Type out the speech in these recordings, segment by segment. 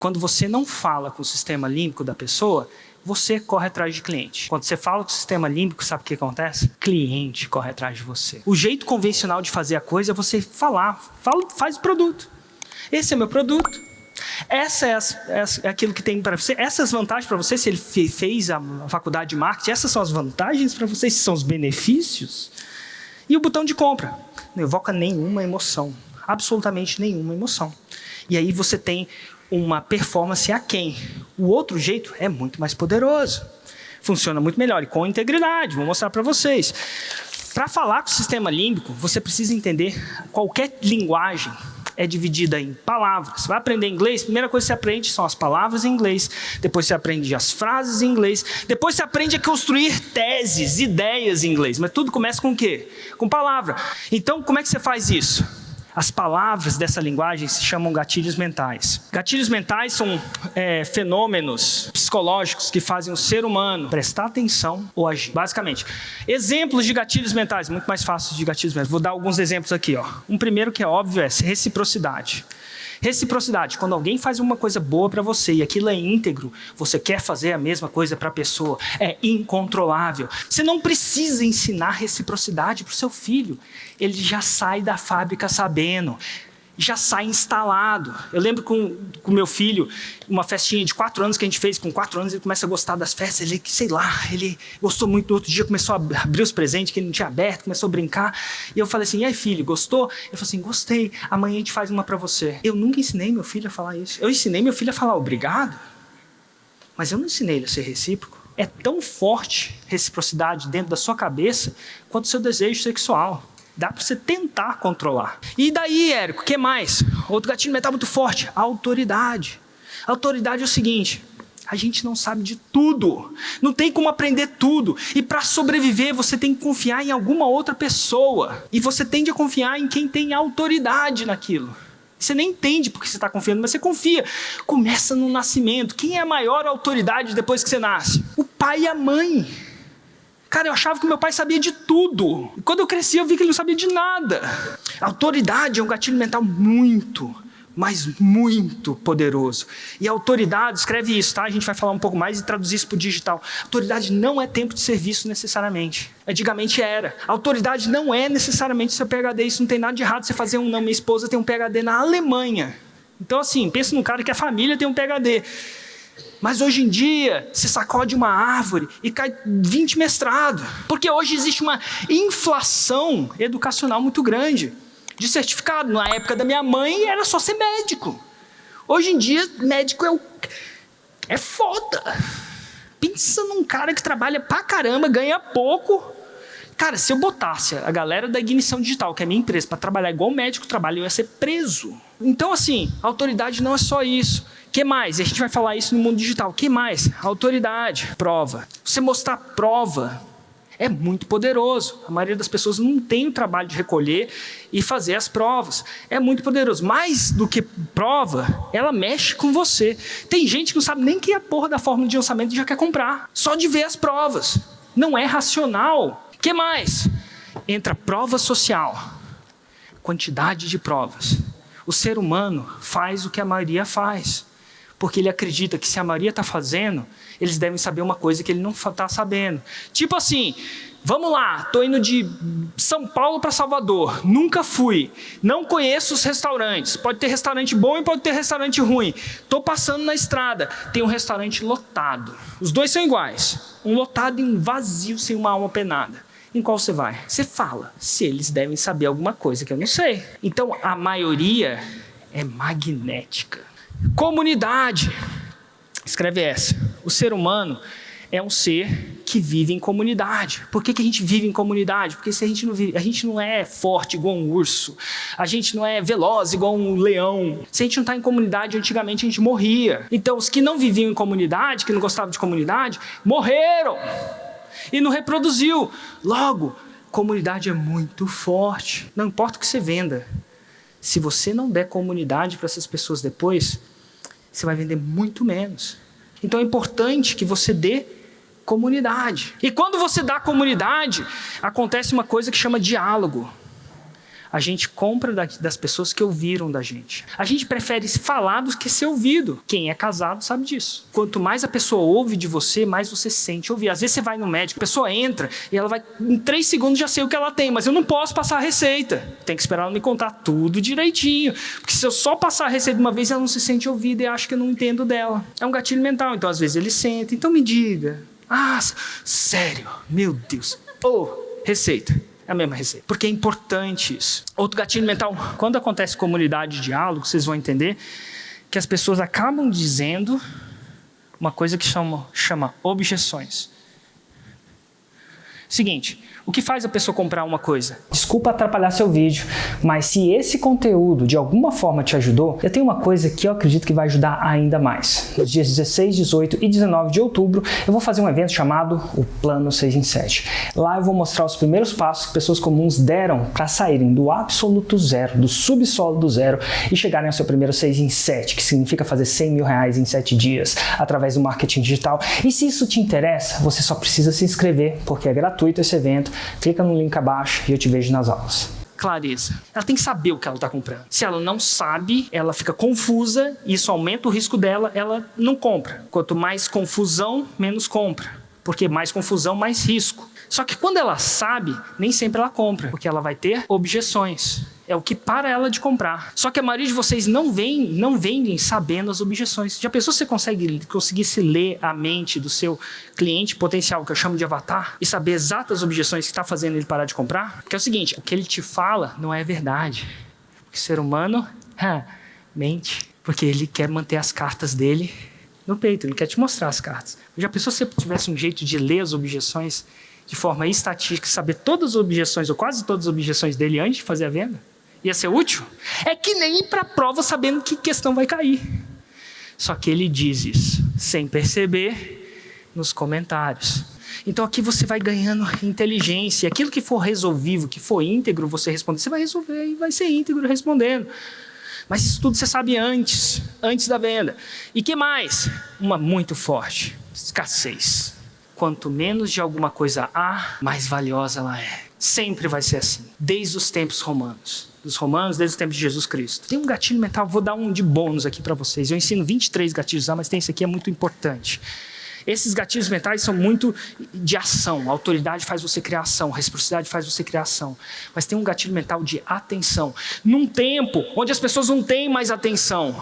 Quando você não fala com o sistema límbico da pessoa, você corre atrás de cliente. Quando você fala com o sistema límbico, sabe o que acontece? Cliente corre atrás de você. O jeito convencional de fazer a coisa é você faz o produto. Esse é meu produto. Essa é aquilo que tem para você. Essas vantagens para você, se ele fez a faculdade de marketing, essas são as vantagens para você, esses são os benefícios. E o botão de compra não evoca nenhuma emoção, absolutamente nenhuma emoção. E aí você tem uma performance aquém. O outro jeito é muito mais poderoso. Funciona muito melhor e com integridade. Vou mostrar para vocês. Para falar com o sistema límbico, você precisa entender qualquer linguagem é dividida em palavras. Você vai aprender inglês, a primeira coisa que você aprende são as palavras em inglês, depois você aprende as frases em inglês, depois você aprende a construir teses, ideias em inglês. Mas tudo começa com o quê? Com palavra. Então, como é que você faz isso? As palavras dessa linguagem se chamam gatilhos mentais. Gatilhos mentais são fenômenos psicológicos que fazem o ser humano prestar atenção ou agir. Basicamente, exemplos de gatilhos mentais, muito mais fáceis de gatilhos mentais. Vou dar alguns exemplos aqui. Um primeiro que é óbvio é reciprocidade. Reciprocidade, quando alguém faz uma coisa boa para você e aquilo é íntegro, você quer fazer a mesma coisa para a pessoa, é incontrolável. Você não precisa ensinar reciprocidade para o seu filho, ele já sai da fábrica sabendo, já sai instalado. Eu lembro com meu filho, uma festinha de 4 anos que a gente fez, com 4 anos ele começa a gostar das festas, ele gostou muito. No outro dia começou a abrir os presentes que ele não tinha aberto, começou a brincar, e eu falei assim, e aí filho, gostou? Ele falou assim, gostei, amanhã a gente faz uma para você. Eu nunca ensinei meu filho a falar isso. Eu ensinei meu filho a falar obrigado, mas eu não ensinei ele a ser recíproco. É tão forte reciprocidade dentro da sua cabeça quanto o seu desejo sexual. Dá para você tentar controlar. E daí, Érico, o que mais? Outro gatilho mental muito forte, a autoridade. A autoridade é o seguinte, a gente não sabe de tudo. Não tem como aprender tudo. E para sobreviver, você tem que confiar em alguma outra pessoa. E você tende a confiar em quem tem autoridade naquilo. Você nem entende porque você está confiando, mas você confia. Começa no nascimento. Quem é a maior autoridade depois que você nasce? O pai e a mãe. Cara, eu achava que meu pai sabia de tudo. E quando eu cresci, eu vi que ele não sabia de nada. A autoridade é um gatilho mental muito, mas muito poderoso. E a autoridade, escreve isso, tá? A gente vai falar um pouco mais e traduzir isso para o digital. A autoridade não é tempo de serviço necessariamente. Antigamente era. A autoridade não é necessariamente seu PhD. Isso não tem nada de errado você fazer não. Minha esposa tem um PhD na Alemanha. Então, assim, pensa num cara que a família tem um PhD. Mas hoje em dia, você sacode uma árvore e cai 20 mestrados. Porque hoje existe uma inflação educacional muito grande de certificado. Na época da minha mãe, era só ser médico. Hoje em dia, médico é foda. Pensa num cara que trabalha pra caramba, ganha pouco. Cara, se eu botasse a galera da Ignição Digital, que é a minha empresa, para trabalhar igual médico trabalha, eu ia ser preso. Então, assim, a autoridade não é só isso. O que mais? E a gente vai falar isso no mundo digital. O que mais? Autoridade, prova. Você mostrar prova é muito poderoso. A maioria das pessoas não tem o trabalho de recolher e fazer as provas. É muito poderoso. Mais do que prova, ela mexe com você. Tem gente que não sabe nem que é a porra da fórmula de lançamento e já quer comprar. Só de ver as provas. Não é racional. O que mais? Entra prova social. Quantidade de provas. O ser humano faz o que a maioria faz. Porque ele acredita que se a maioria está fazendo, eles devem saber uma coisa que ele não está sabendo. Tipo assim, vamos lá, estou indo de São Paulo para Salvador, nunca fui, não conheço os restaurantes, pode ter restaurante bom e pode ter restaurante ruim. Estou passando na estrada, tem um restaurante lotado. Os dois são iguais, um lotado e um vazio sem uma alma penada. Em qual você vai? Você fala, se eles devem saber alguma coisa que eu não sei. Então, a maioria é magnética. Comunidade. Escreve essa. O ser humano é um ser que vive em comunidade. Por que a gente vive em comunidade? Porque se a gente não vive, a gente não é forte igual um urso. A gente não é veloz igual um leão. Se a gente não está em comunidade, antigamente a gente morria. Então, os que não viviam em comunidade, que não gostavam de comunidade, morreram. E não reproduziu. Logo, comunidade é muito forte. Não importa o que você venda. Se você não der comunidade para essas pessoas depois, você vai vender muito menos. Então é importante que você dê comunidade. E quando você dá comunidade, acontece uma coisa que chama diálogo. A gente compra das pessoas que ouviram da gente. A gente prefere falar do que ser ouvido. Quem é casado sabe disso. Quanto mais a pessoa ouve de você, mais você sente ouvir. Às vezes você vai no médico, a pessoa entra e ela vai, em 3 segundos já sei o que ela tem, mas eu não posso passar a receita. Tem que esperar ela me contar tudo direitinho. Porque se eu só passar a receita de uma vez, ela não se sente ouvida e acha que eu não entendo dela. É um gatilho mental, então às vezes ele senta. Então me diga. Ah, sério? Meu Deus. Receita. É a mesma receita. Porque é importante isso. Outro gatilho mental, quando acontece comunidade de diálogo, vocês vão entender que as pessoas acabam dizendo uma coisa que chama objeções. Seguinte, o que faz a pessoa comprar uma coisa? Desculpa atrapalhar seu vídeo, mas se esse conteúdo de alguma forma te ajudou, eu tenho uma coisa que eu acredito que vai ajudar ainda mais. Nos dias 16, 18 e 19 de outubro, eu vou fazer um evento chamado o Plano 6 em 7. Lá eu vou mostrar os primeiros passos que pessoas comuns deram para saírem do absoluto zero, do subsolo do zero e chegarem ao seu primeiro 6 em 7, que significa fazer R$100 mil em 7 dias através do marketing digital. E se isso te interessa, você só precisa se inscrever, porque é gratuito esse evento. Clica no link abaixo e eu te vejo nas aulas. Clareza. Ela tem que saber o que ela está comprando. Se ela não sabe, ela fica confusa, isso aumenta o risco dela, ela não compra. Quanto mais confusão, menos compra. Porque mais confusão, mais risco. Só que quando ela sabe, nem sempre ela compra, porque ela vai ter objeções. É o que para ela de comprar. Só que a maioria de vocês não vendem sabendo as objeções. Já pensou se você conseguisse ler a mente do seu cliente potencial, que eu chamo de avatar, e saber exatas objeções que está fazendo ele parar de comprar? Porque é o seguinte, o que ele te fala não é verdade. O ser humano mente, porque ele quer manter as cartas dele no peito, ele quer te mostrar as cartas. Já pensou se você tivesse um jeito de ler as objeções de forma estatística, saber todas as objeções, ou quase todas as objeções dele antes de fazer a venda? Ia ser útil? É que nem ir para a prova sabendo que questão vai cair. Só que ele diz isso sem perceber nos comentários. Então aqui você vai ganhando inteligência. Aquilo que for resolvível, que for íntegro você responder, você vai resolver e vai ser íntegro respondendo. Mas isso tudo você sabe antes da venda. E que mais? Uma muito forte: escassez. Quanto menos de alguma coisa há, mais valiosa ela é. Sempre vai ser assim, desde os tempos romanos. Dos romanos, desde os tempos de Jesus Cristo. Tem um gatilho mental, vou dar um de bônus aqui para vocês. Eu ensino 23 gatilhos, mas tem esse aqui, é muito importante. Esses gatilhos mentais são muito de ação. A autoridade faz você criar ação, a reciprocidade faz você criar ação. Mas tem um gatilho mental de atenção. Num tempo onde as pessoas não têm mais atenção.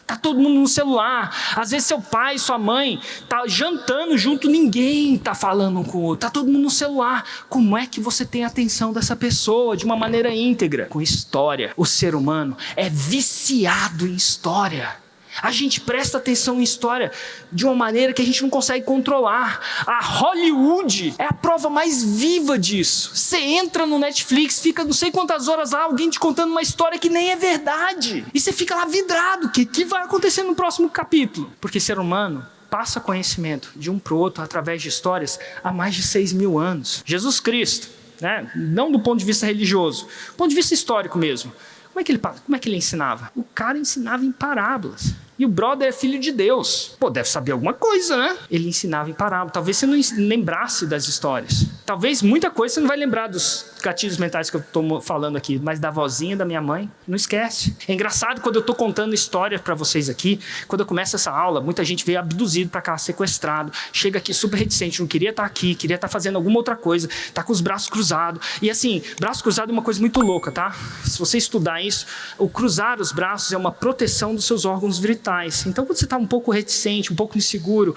Tá todo mundo no celular. Às vezes seu pai, sua mãe tá jantando junto, ninguém tá falando um com o outro. Tá todo mundo no celular. Como é que você tem a atenção dessa pessoa de uma maneira íntegra? Com história. O ser humano é viciado em história. A gente presta atenção em história de uma maneira que a gente não consegue controlar. A Hollywood é a prova mais viva disso. Você entra no Netflix, fica não sei quantas horas lá, alguém te contando uma história que nem é verdade. E você fica lá vidrado. O que vai acontecer no próximo capítulo? Porque ser humano passa conhecimento de um para o outro através de histórias há mais de 6 mil anos. Jesus Cristo, né? Não do ponto de vista religioso, do ponto de vista histórico mesmo. Como é que ele ensinava? O cara ensinava em parábolas. E o brother é filho de Deus. Pô, deve saber alguma coisa, né? Ele ensinava em parábola. Talvez você não lembrasse das histórias. Talvez muita coisa você não vai lembrar dos gatilhos mentais que eu estou falando aqui, mas da vozinha da minha mãe, não esquece. É engraçado quando eu estou contando história para vocês aqui, quando eu começo essa aula, muita gente veio abduzido para cá, sequestrado, chega aqui super reticente, não queria estar aqui, queria estar fazendo alguma outra coisa, tá com os braços cruzados. E assim, braço cruzado é uma coisa muito louca, tá? Se você estudar isso, o cruzar os braços é uma proteção dos seus órgãos vitais. Então, quando você está um pouco reticente, um pouco inseguro,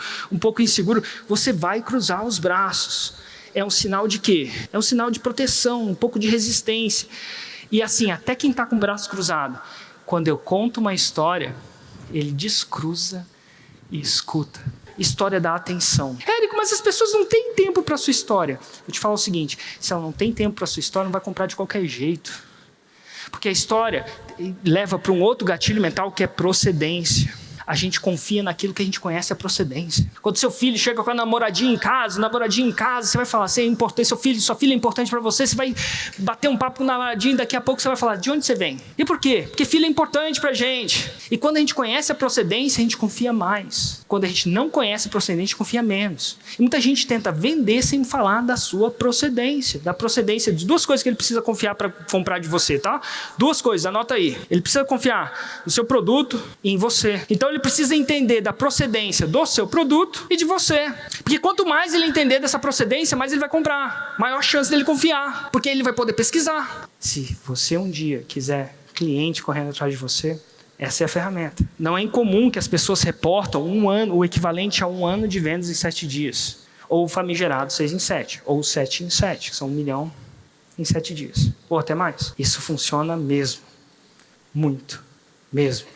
você vai cruzar os braços. É um sinal de quê? É um sinal de proteção, um pouco de resistência. E assim, até quem está com o braço cruzado, quando eu conto uma história, ele descruza e escuta. História dá atenção. Érico, mas as pessoas não têm tempo para a sua história. Vou te falar o seguinte, se ela não tem tempo para a sua história, não vai comprar de qualquer jeito. Porque a história leva para um outro gatilho mental que é procedência. A gente confia naquilo que a gente conhece a procedência. Quando seu filho chega com a namoradinha em casa, você vai falar, você é importante, sua filha é importante para você, você vai bater um papo com o namoradinho, daqui a pouco você vai falar, de onde você vem? E por quê? Porque filho é importante pra gente. E quando a gente conhece a procedência, a gente confia mais. Quando a gente não conhece a procedência, a gente confia menos. E muita gente tenta vender sem falar da sua procedência. Da procedência de duas coisas que ele precisa confiar para comprar de você, tá? Duas coisas, anota aí. Ele precisa confiar no seu produto e em você. Então ele precisa entender da procedência do seu produto e de você. Porque quanto mais ele entender dessa procedência, mais ele vai comprar. Maior chance dele confiar. Porque ele vai poder pesquisar. Se você um dia quiser cliente correndo atrás de você, essa é a ferramenta. Não é incomum que as pessoas reportam o equivalente a 1 ano de vendas em 7 dias. Ou famigerado 6 em 7. Ou 7 em 7, que são 1 milhão em 7 dias. Ou até mais. Isso funciona mesmo. Muito. Mesmo.